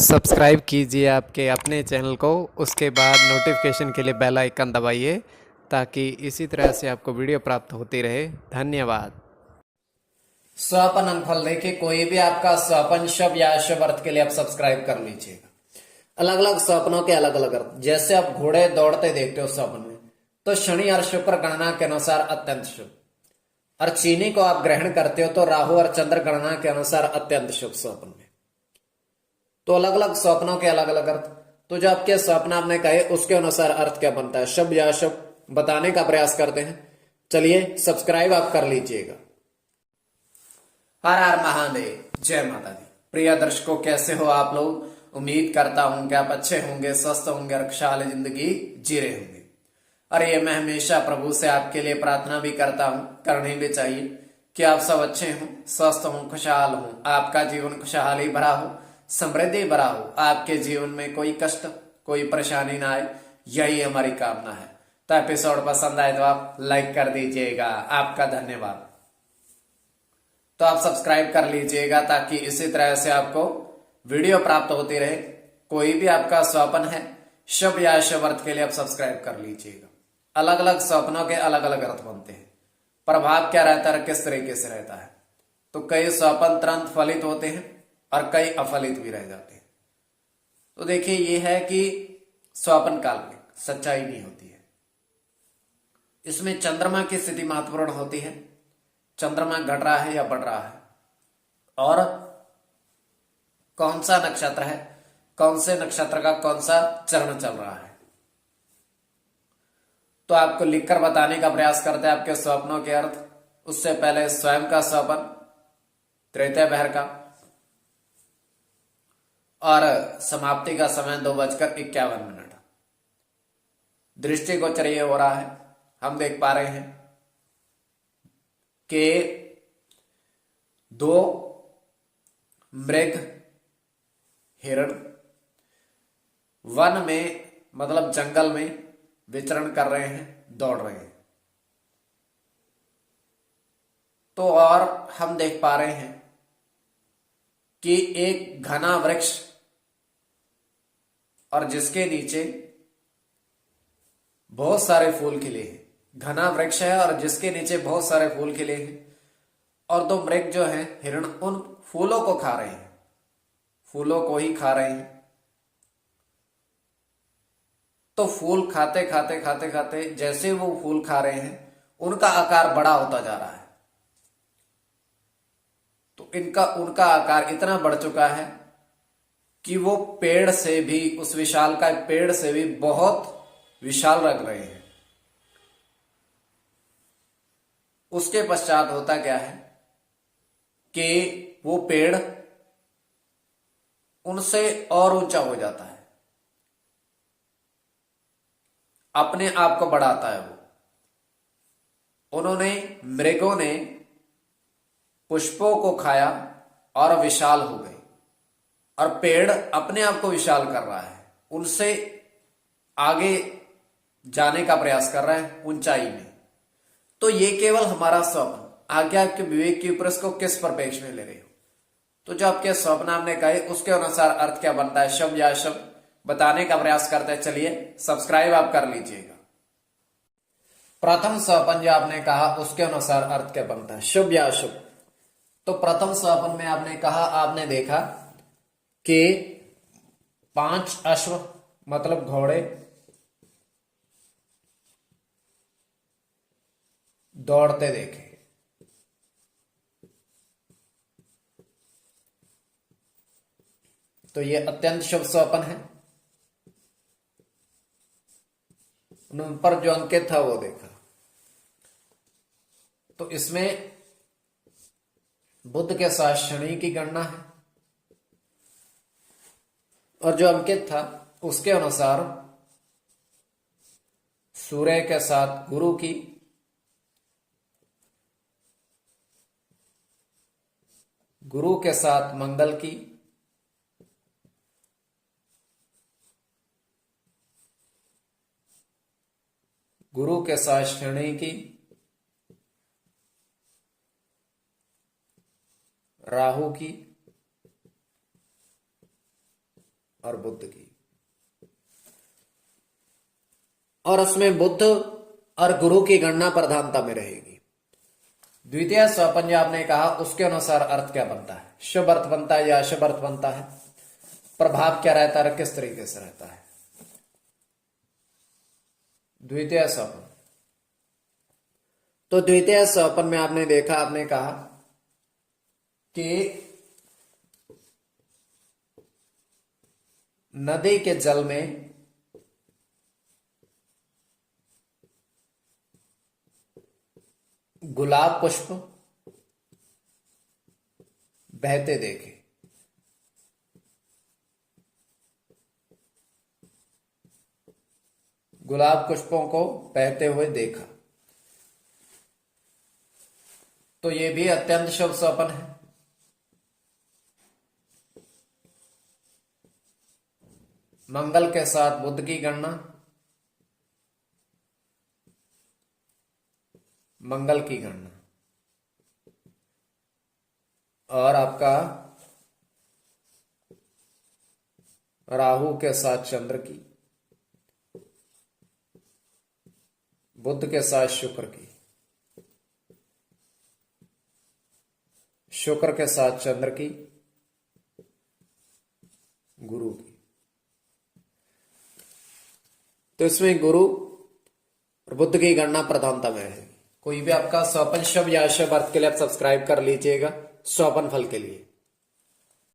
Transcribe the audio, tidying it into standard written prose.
Subscribe कीजिए आपके अपने चैनल को, उसके बाद नोटिफिकेशन के लिए बेल आइकन दबाइए ताकि इसी तरह से आपको वीडियो प्राप्त होती रहे। धन्यवाद। स्वपन अंकफल देखिए, कोई भी आपका स्वपन शुभ या अशुभ अर्थ के लिए आप सब्सक्राइब कर लीजिएगा। अलग अलग स्वप्नों के अलग अलग अर्थ। जैसे आप घोड़े दौड़ते देखते हो स्वप्न में, तो शनि और शुक्र गणना के अनुसार अत्यंत शुभ, और चीनी को आप ग्रहण करते हो तो राहु और चंद्र गणना के अनुसार अत्यंत शुभ स्वप्न में। तो अलग अलग स्वप्नों के अलग अलग अर्थ। तो जो आपके स्वप्न आपने कहे उसके अनुसार अर्थ क्या बनता है, शुभ या अशुभ, बताने का प्रयास करते हैं। चलिए सब्सक्राइब आप कर लीजिएगा। हर हर महादेव, जय माता दी। प्रिय दर्शकों, कैसे हो आप लोग? उम्मीद करता हूं कि आप अच्छे होंगे, स्वस्थ होंगे और खुशहाल जिंदगी जी रहे होंगे। और ये मैं हमेशा प्रभु से आपके लिए प्रार्थना भी करता हूं, करनी भी चाहिए, कि आप सब अच्छे हों, स्वस्थ हों, खुशहाल हों, आपका जीवन खुशहाली भरा हो, समृद्धि भरा हो, आपके जीवन में कोई कष्ट कोई परेशानी ना आए, यही हमारी कामना है। तो एपिसोड पसंद आए तो आप लाइक कर दीजिएगा, आपका धन्यवाद। तो आप सब्सक्राइब कर लीजिएगा ताकि इसी तरह से आपको वीडियो प्राप्त होती रहे। कोई भी आपका स्वप्न है शुभ या अशुभ अर्थ के लिए आप सब्सक्राइब कर लीजिएगा। अलग अलग स्वप्नों के अलग अलग अर्थ बनते हैं। प्रभाव क्या रहता है, किस तरीके से रहता है। तो कई स्वप्न तुरंत फलित होते हैं और कई अफलित भी रह जाते हैं। तो देखिए, ये है कि स्वप्न काल्पनिक, सच्चाई नहीं होती है। इसमें चंद्रमा की स्थिति महत्वपूर्ण होती है। चंद्रमा घट रहा है या बढ़ रहा है, और कौन सा नक्षत्र है, कौन से नक्षत्र का कौन सा चरण चल रहा है। तो आपको लिखकर बताने का प्रयास करते हैं आपके स्वप्नों के अर्थ। उससे पहले स्वयं का स्वप्न तृतीय पहर का, और समाप्ति का समय 2:51। दृष्टिगोचर ये हो रहा है, हम देख पा रहे हैं कि दो मृग हिरण वन में, मतलब जंगल में विचरण कर रहे हैं, दौड़ रहे हैं। तो और हम देख पा रहे हैं कि एक घना वृक्ष, और जिसके नीचे बहुत सारे फूल खिले हैं। घना वृक्ष है और जिसके नीचे बहुत सारे फूल खिले हैं, और दो मृग जो हैं हिरण, उन फूलों को खा रहे हैं, फूलों को ही खा रहे हैं। तो फूल खाते खाते खाते खाते जैसे वो फूल खा रहे हैं, उनका आकार बड़ा होता जा रहा है। तो उनका आकार इतना बढ़ चुका है कि वो पेड़ से भी, उस विशाल का पेड़ से भी बहुत विशाल लग रहे हैं। उसके पश्चात होता क्या है कि वो पेड़ उनसे और ऊंचा हो जाता है, अपने आप को बढ़ाता है वो। उन्होंने, मृगों ने पुष्पों को खाया और विशाल हो गए, और पेड़ अपने आप को विशाल कर रहा है, उनसे आगे जाने का प्रयास कर रहा है ऊंचाई में। तो ये केवल हमारा स्वप्न, आगे आपके विवेक के ऊपर इसको किस परिप्रेक्ष्य में ले रहे हो। तो जो आपके स्वप्न आपने कहे उसके अनुसार अर्थ क्या बनता है, शुभ या अशुभ, बताने का प्रयास करते हैं। चलिए सब्सक्राइब आप कर लीजिएगा। प्रथम स्वप्न जो आपने कहा उसके अनुसार अर्थ क्या बनता है, शुभ या अशुभ। तो प्रथम स्वप्न में आपने कहा, आपने देखा कि 5 अश्व, मतलब घोड़े, दौड़ते देखे। तो ये अत्यंत शुभ स्वप्न है। उन पर जो अंकित था वो देखा। तो इसमें बुध के साथ शनि की गणना है, और जो अंकित था उसके अनुसार सूर्य के साथ गुरु की, गुरु के साथ मंगल की, गुरु के साथ शनि की, राहु की, और बुध की, और उसमें बुध और गुरु की गणना प्रधानता में रहेगी। द्वितीय स्वपन जो आपने कहा उसके अनुसार अर्थ क्या बनता है, शुभ अर्थ बनता है या अशुभ अर्थ बनता है, प्रभाव क्या रहता है, किस तरीके से रहता है। द्वितीय स्वपन, तो द्वितीय स्वपन में आपने देखा, आपने कहा कि नदी के जल में गुलाब पुष्प बहते देखे। गुलाब पुष्पों को बहते हुए देखा, तो यह भी अत्यंत शुभ स्वप्न है। मंगल के साथ बुध की गणना, मंगल की गणना, और आपका राहु के साथ चंद्र की, बुध के साथ शुक्र की, शुक्र के साथ चंद्र की, गुरु की। तो इसमें गुरु और बुध की गणना प्रधानता में रहेगी। कोई भी आपका स्वपन शुभ या अशुभ अर्थ के लिए आप सब्सक्राइब कर लीजिएगा स्वपन फल के लिए।